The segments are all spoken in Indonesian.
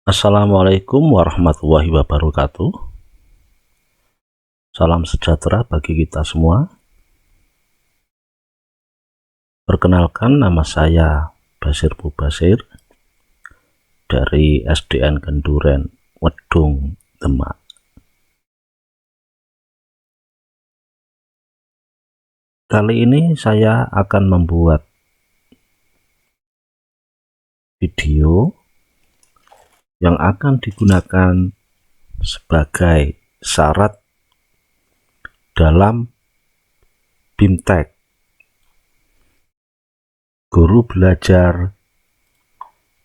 Assalamualaikum warahmatullahi wabarakatuh. Salam sejahtera bagi kita semua. Perkenalkan, nama saya Basir Mubasir dari SDN Kenduren, Wedung, Demak. Kali ini saya akan membuat video yang akan digunakan sebagai syarat dalam BIMTEK, guru belajar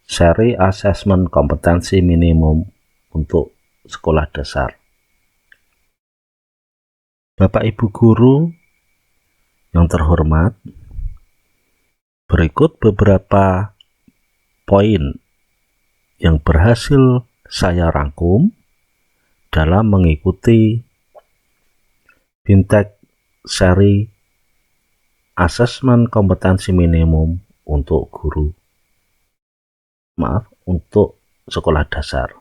seri asesmen kompetensi minimum untuk sekolah dasar. Bapak Ibu guru yang terhormat, berikut beberapa poin yang berhasil saya rangkum dalam mengikuti BIMTEK seri asesmen kompetensi minimum untuk untuk sekolah dasar.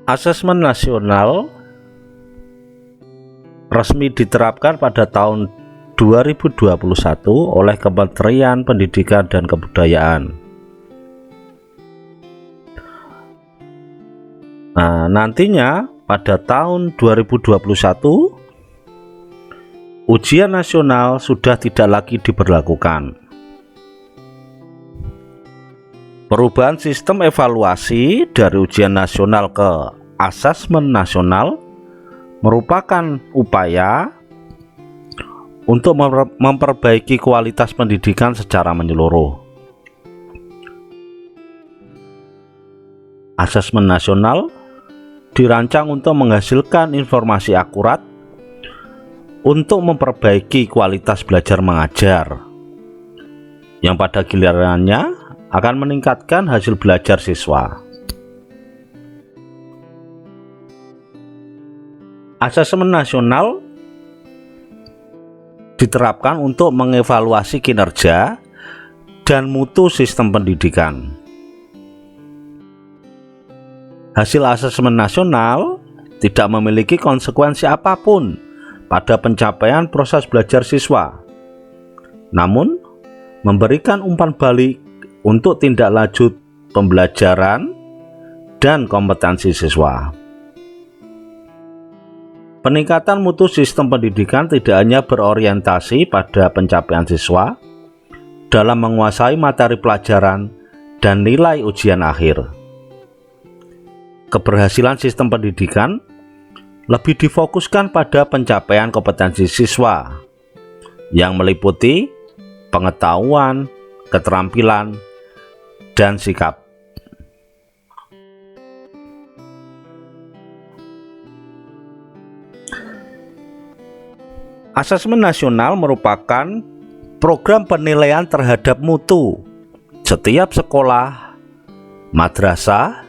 Asesmen nasional resmi diterapkan pada tahun 2021 oleh Kementerian Pendidikan dan Kebudayaan. Nantinya pada tahun 2021 ujian nasional sudah tidak lagi diberlakukan. Perubahan sistem evaluasi dari ujian nasional ke asesmen nasional merupakan upaya untuk memperbaiki kualitas pendidikan secara menyeluruh. Asesmen nasional dirancang untuk menghasilkan informasi akurat untuk memperbaiki kualitas belajar mengajar, yang pada gilirannya akan meningkatkan hasil belajar siswa. Asesmen nasional diterapkan untuk mengevaluasi kinerja dan mutu sistem pendidikan. Hasil asesmen nasional tidak memiliki konsekuensi apapun pada pencapaian proses belajar siswa, namun memberikan umpan balik untuk tindak lanjut pembelajaran dan kompetensi siswa. Peningkatan mutu sistem pendidikan tidak hanya berorientasi pada pencapaian siswa dalam menguasai materi pelajaran dan nilai ujian akhir. Keberhasilan sistem pendidikan lebih difokuskan pada pencapaian kompetensi siswa yang meliputi pengetahuan, keterampilan, dan sikap. Asesmen nasional merupakan program penilaian terhadap mutu setiap sekolah, madrasah,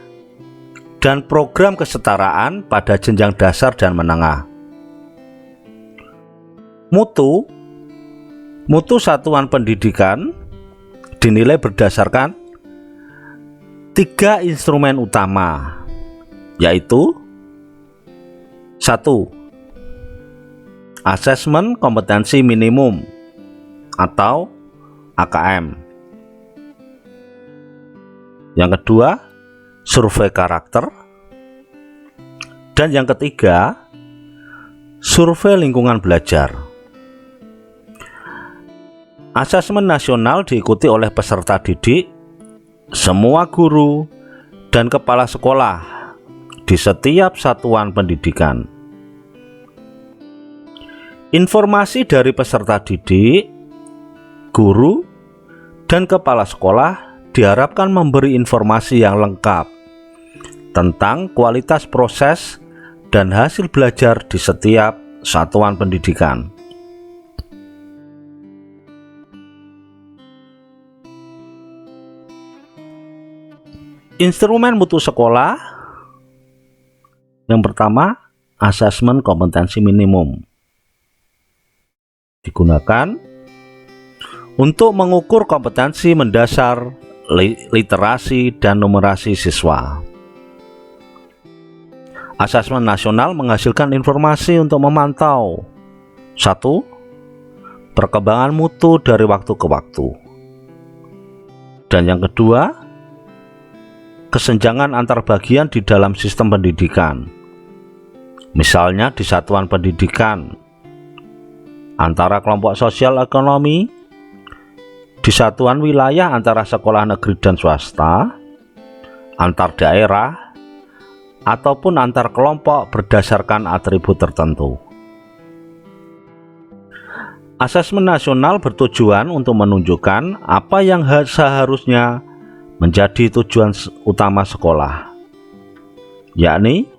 dan program kesetaraan pada jenjang dasar dan menengah. Mutu satuan pendidikan dinilai berdasarkan 3 instrumen utama, yaitu 1. Asesmen kompetensi minimum atau AKM. Yang kedua, survei karakter. Dan yang ketiga, survei lingkungan belajar. Asesmen nasional diikuti oleh peserta didik, semua guru, dan kepala sekolah di setiap satuan pendidikan. Informasi dari peserta didik, guru, dan kepala sekolah diharapkan memberi informasi yang lengkap tentang kualitas proses dan hasil belajar di setiap satuan pendidikan. Instrumen mutu sekolah yang pertama, asesmen kompetensi minimum, digunakan untuk mengukur kompetensi mendasar literasi dan numerasi siswa. Asesmen nasional menghasilkan informasi untuk memantau 1. Perkembangan mutu dari waktu ke waktu, dan yang kedua, kesenjangan antar bagian di dalam sistem pendidikan, misalnya di satuan pendidikan, antara kelompok sosial ekonomi, di satuan wilayah antara sekolah negeri dan swasta, antar daerah, ataupun antar kelompok berdasarkan atribut tertentu. Asesmen nasional bertujuan untuk menunjukkan apa yang seharusnya menjadi tujuan utama sekolah, yakni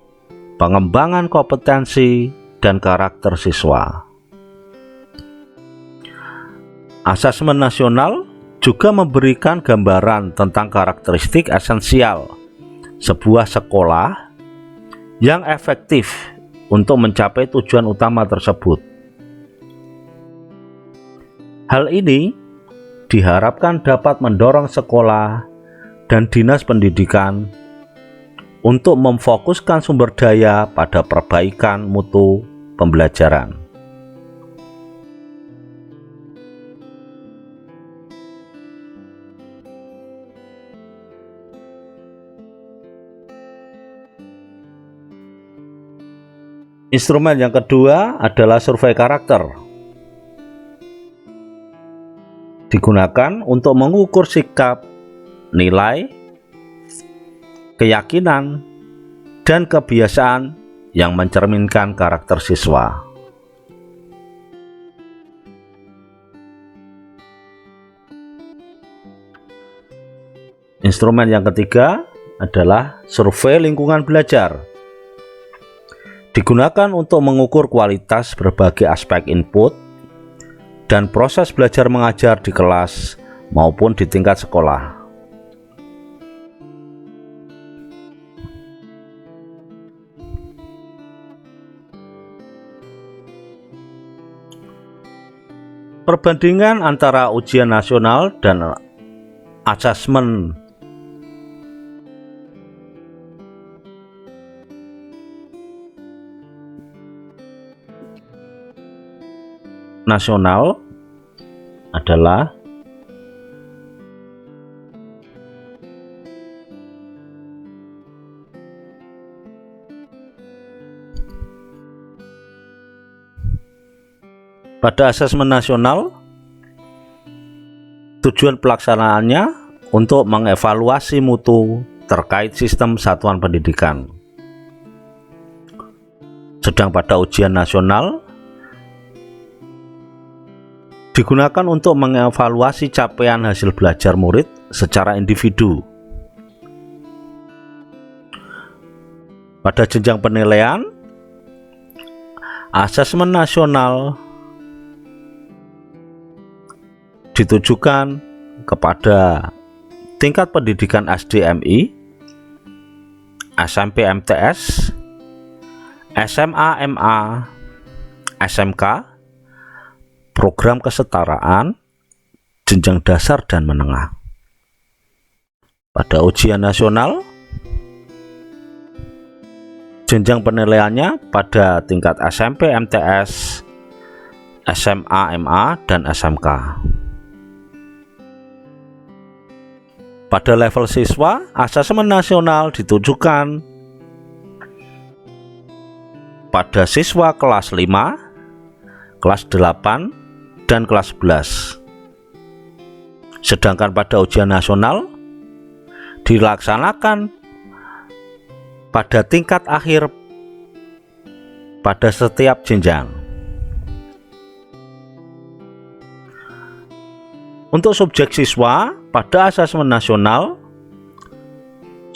pengembangan kompetensi dan karakter siswa. Asesmen nasional juga memberikan gambaran tentang karakteristik esensial sebuah sekolah yang efektif untuk mencapai tujuan utama tersebut. Hal ini diharapkan dapat mendorong sekolah dan dinas pendidikan untuk memfokuskan sumber daya pada perbaikan mutu pembelajaran. Instrumen yang kedua adalah survei karakter. Digunakan untuk mengukur sikap, nilai, keyakinan, dan kebiasaan yang mencerminkan karakter siswa. Instrumen yang ketiga adalah survei lingkungan belajar. Digunakan untuk mengukur kualitas berbagai aspek input dan proses belajar mengajar di kelas maupun di tingkat sekolah. Perbandingan antara ujian nasional dan asesmen nasional adalah pada asesmen nasional, tujuan pelaksanaannya untuk mengevaluasi mutu terkait sistem satuan pendidikan. Sedang pada ujian nasional digunakan untuk mengevaluasi capaian hasil belajar murid secara individu. Pada jenjang penilaian, asesmen nasional ditujukan kepada tingkat pendidikan SDMI, SMP MTS, SMA MA, SMK, program kesetaraan, jenjang dasar dan menengah. Pada ujian nasional, jenjang penilaiannya pada tingkat SMP MTS, SMA MA, dan SMK. Pada level siswa, asesmen nasional ditujukan pada siswa kelas 5, kelas 8, dan kelas 11. Sedangkan pada ujian nasional dilaksanakan pada tingkat akhir pada setiap jenjang. Untuk subjek siswa, pada asesmen nasional,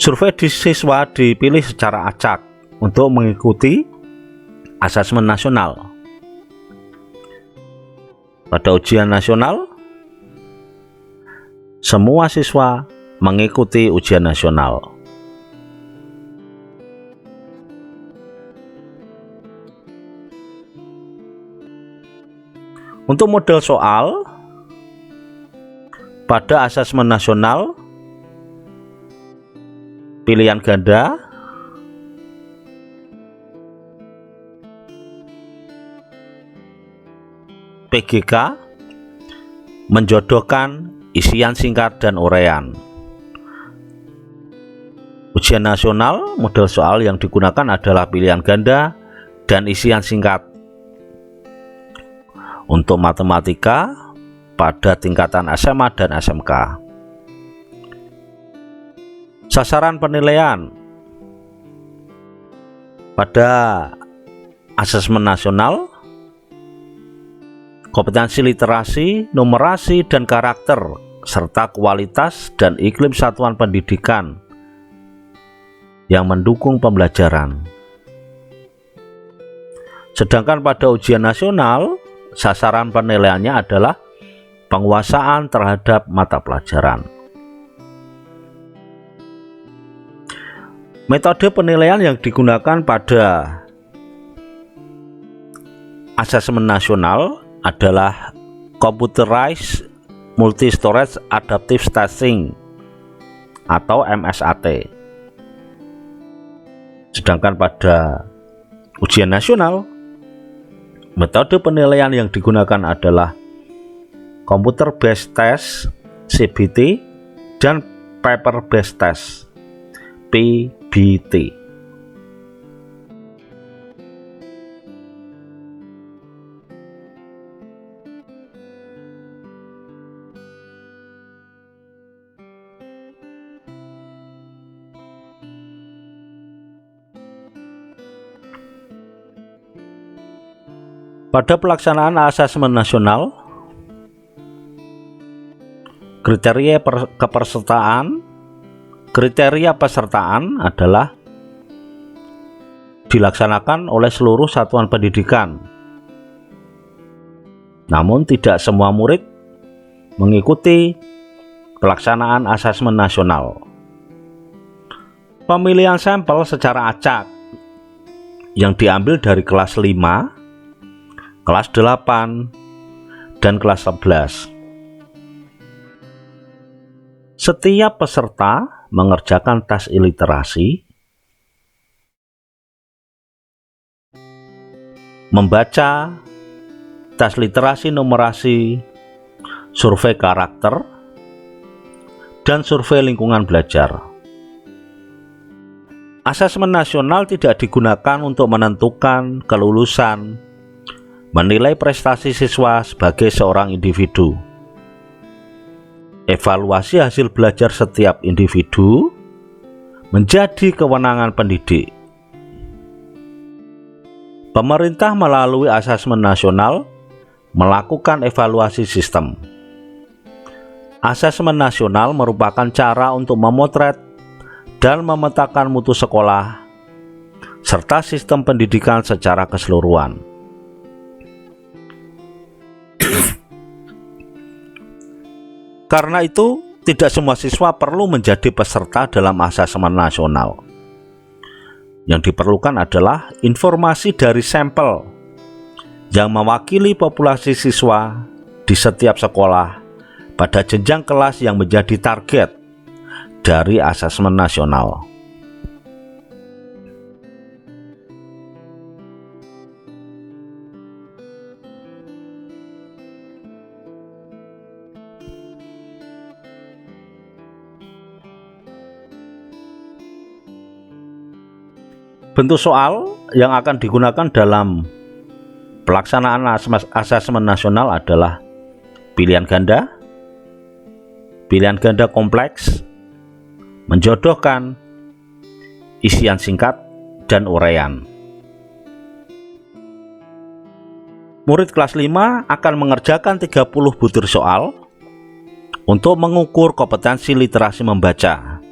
survei di siswa dipilih secara acak untuk mengikuti asesmen nasional. Pada ujian nasional, semua siswa mengikuti ujian nasional. Untuk model soal pada asesmen nasional, pilihan ganda, PGK, menjodohkan isian singkat dan uraian. Ujian nasional, model soal yang digunakan adalah pilihan ganda dan isian singkat. Untuk matematika pada tingkatan SMA dan SMK. Sasaran penilaian pada asesmen nasional, kompetensi literasi, numerasi, dan karakter, serta kualitas dan iklim satuan pendidikan yang mendukung pembelajaran. Sedangkan pada ujian nasional, sasaran penilaiannya adalah penguasaan terhadap mata pelajaran. Metode penilaian yang digunakan pada asesmen nasional adalah Computerized Multi-Storage Adaptive Testing atau MSAT. Sedangkan pada ujian nasional, metode penilaian yang digunakan adalah Computer Based Test (CBT) dan Paper Based Test (PBT). Pada pelaksanaan asesmen nasional, kriteria pesertaan adalah dilaksanakan oleh seluruh satuan pendidikan. Namun tidak semua murid mengikuti pelaksanaan asesmen nasional. Pemilihan sampel secara acak yang diambil dari kelas 5, kelas 8, dan kelas 11. Setiap peserta mengerjakan tes iliterasi, membaca tes literasi numerasi, survei karakter, dan survei lingkungan belajar. Asesmen nasional tidak digunakan untuk menentukan kelulusan, menilai prestasi siswa sebagai seorang individu. Evaluasi hasil belajar setiap individu menjadi kewenangan pendidik. Pemerintah melalui asesmen nasional melakukan evaluasi sistem. Asesmen nasional merupakan cara untuk memotret dan memetakan mutu sekolah serta sistem pendidikan secara keseluruhan. Karena itu, tidak semua siswa perlu menjadi peserta dalam asesmen nasional. Yang diperlukan adalah informasi dari sampel yang mewakili populasi siswa di setiap sekolah pada jenjang kelas yang menjadi target dari asesmen nasional. Bentuk soal yang akan digunakan dalam pelaksanaan asesmen nasional adalah pilihan ganda kompleks, menjodohkan, isian singkat, dan uraian. Murid kelas 5 akan mengerjakan 30 butir soal untuk mengukur kompetensi literasi membaca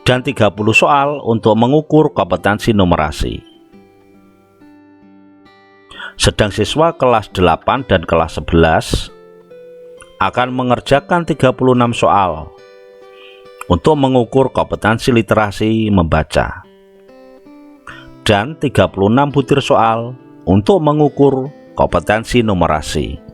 dan 30 soal untuk mengukur kompetensi numerasi. Sedang siswa kelas 8 dan kelas 11 akan mengerjakan 36 soal untuk mengukur kompetensi literasi membaca, dan 36 butir soal untuk mengukur kompetensi numerasi.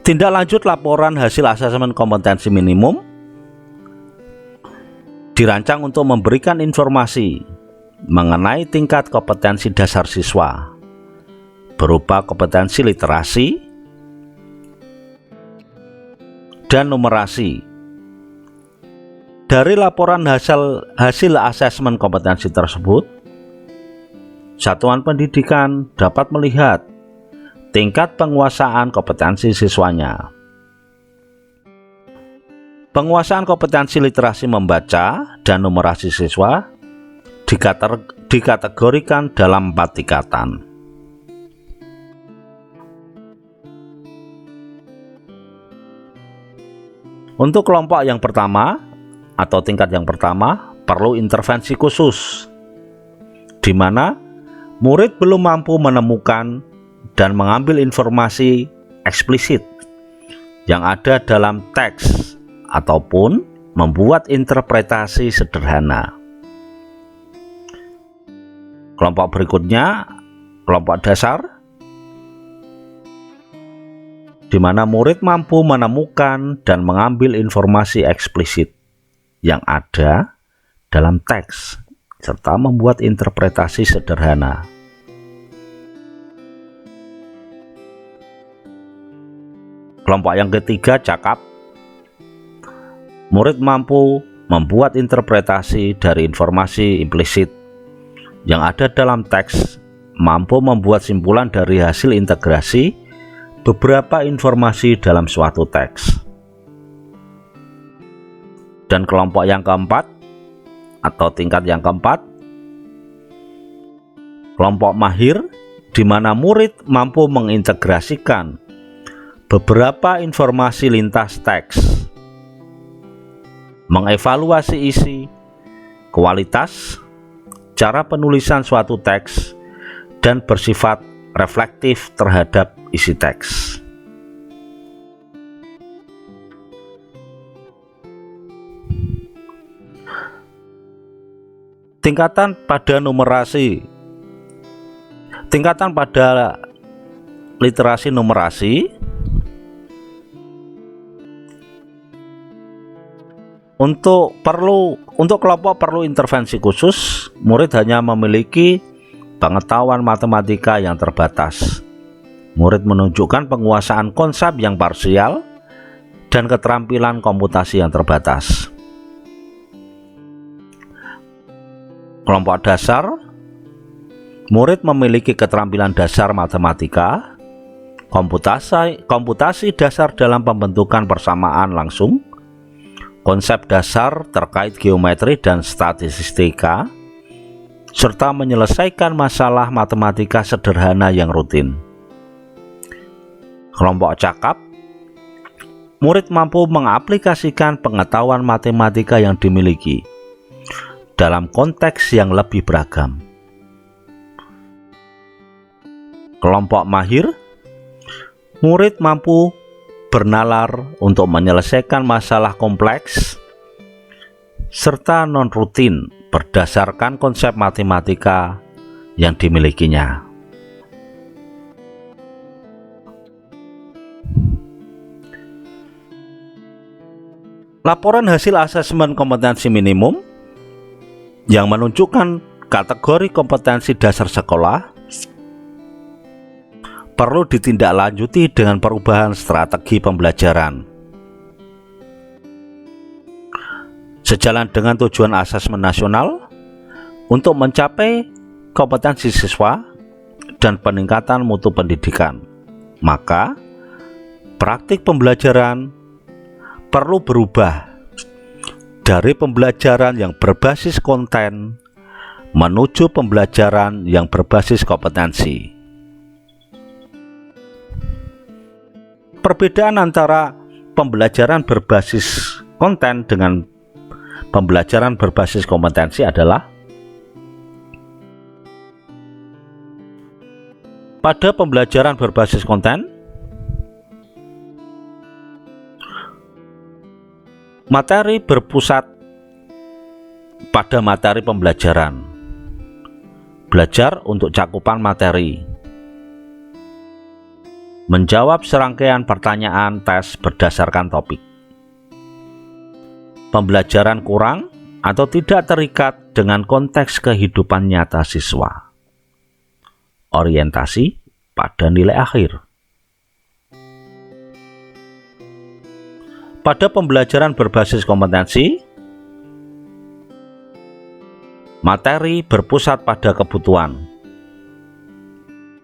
Tindak lanjut laporan hasil asesmen kompetensi minimum dirancang untuk memberikan informasi mengenai tingkat kompetensi dasar siswa berupa kompetensi literasi dan numerasi. Dari laporan hasil asesmen kompetensi tersebut, satuan pendidikan dapat melihat tingkat penguasaan kompetensi siswanya. Penguasaan kompetensi literasi membaca dan numerasi siswa dikategorikan dalam 4 tingkatan. Untuk kelompok yang pertama atau tingkat yang pertama, perlu intervensi khusus, di mana murid belum mampu menemukan dan mengambil informasi eksplisit yang ada dalam teks ataupun membuat interpretasi sederhana. Kelompok berikutnya, kelompok dasar, di mana murid mampu menemukan dan mengambil informasi eksplisit yang ada dalam teks serta membuat interpretasi sederhana. Kelompok yang ketiga, cakap. Murid mampu membuat interpretasi dari informasi implisit yang ada dalam teks, mampu membuat simpulan dari hasil integrasi beberapa informasi dalam suatu teks. Dan kelompok yang keempat atau tingkat yang keempat, kelompok mahir, di mana murid mampu mengintegrasikan beberapa informasi lintas teks, mengevaluasi isi, kualitas, cara penulisan suatu teks, dan bersifat reflektif terhadap isi teks. Tingkatan pada numerasi. Tingkatan pada literasi numerasi untuk kelompok perlu intervensi khusus. Murid hanya memiliki pengetahuan matematika yang terbatas. Murid menunjukkan penguasaan konsep yang parsial dan keterampilan komputasi yang terbatas. Kelompok dasar, murid memiliki keterampilan dasar matematika, komputasi dasar dalam pembentukan persamaan langsung, konsep dasar terkait geometri dan statistika, serta menyelesaikan masalah matematika sederhana yang rutin. Kelompok cakap, murid mampu mengaplikasikan pengetahuan matematika yang dimiliki dalam konteks yang lebih beragam. Kelompok mahir, murid mampu bernalar untuk menyelesaikan masalah kompleks serta non-rutin berdasarkan konsep matematika yang dimilikinya. Laporan hasil asesmen kompetensi minimum yang menunjukkan kategori kompetensi dasar sekolah perlu ditindaklanjuti dengan perubahan strategi pembelajaran. Sejalan dengan tujuan asesmen nasional untuk mencapai kompetensi siswa dan peningkatan mutu pendidikan, maka praktik pembelajaran perlu berubah dari pembelajaran yang berbasis konten menuju pembelajaran yang berbasis kompetensi. Perbedaan antara pembelajaran berbasis konten dengan pembelajaran berbasis kompetensi adalah Pada pembelajaran berbasis konten, materi berpusat pada materi pembelajaran. Belajar untuk cakupan materi. Menjawab serangkaian pertanyaan tes berdasarkan topik. Pembelajaran kurang atau tidak terikat dengan konteks kehidupan nyata siswa. Orientasi pada nilai akhir. Pada pembelajaran berbasis kompetensi, materi berpusat pada kebutuhan.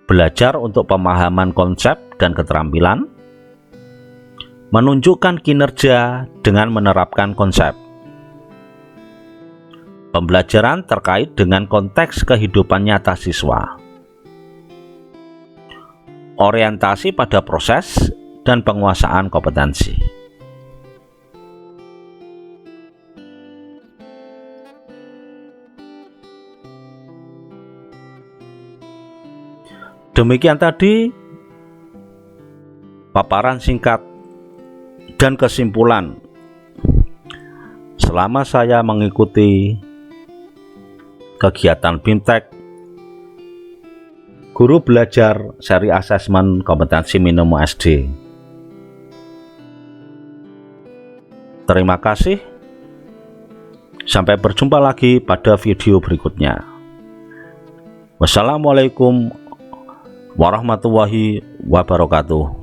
Belajar untuk pemahaman konsep dan keterampilan. Menunjukkan kinerja dengan menerapkan konsep. Pembelajaran terkait dengan konteks kehidupan nyata siswa. Orientasi pada proses dan penguasaan kompetensi. Demikian tadi paparan singkat dan kesimpulan selama saya mengikuti kegiatan BIMTEK Guru Belajar Seri Asesmen Kompetensi Minimum SD. Terima kasih. Sampai berjumpa lagi pada video berikutnya. Wassalamualaikum warahmatullahi wabarakatuh.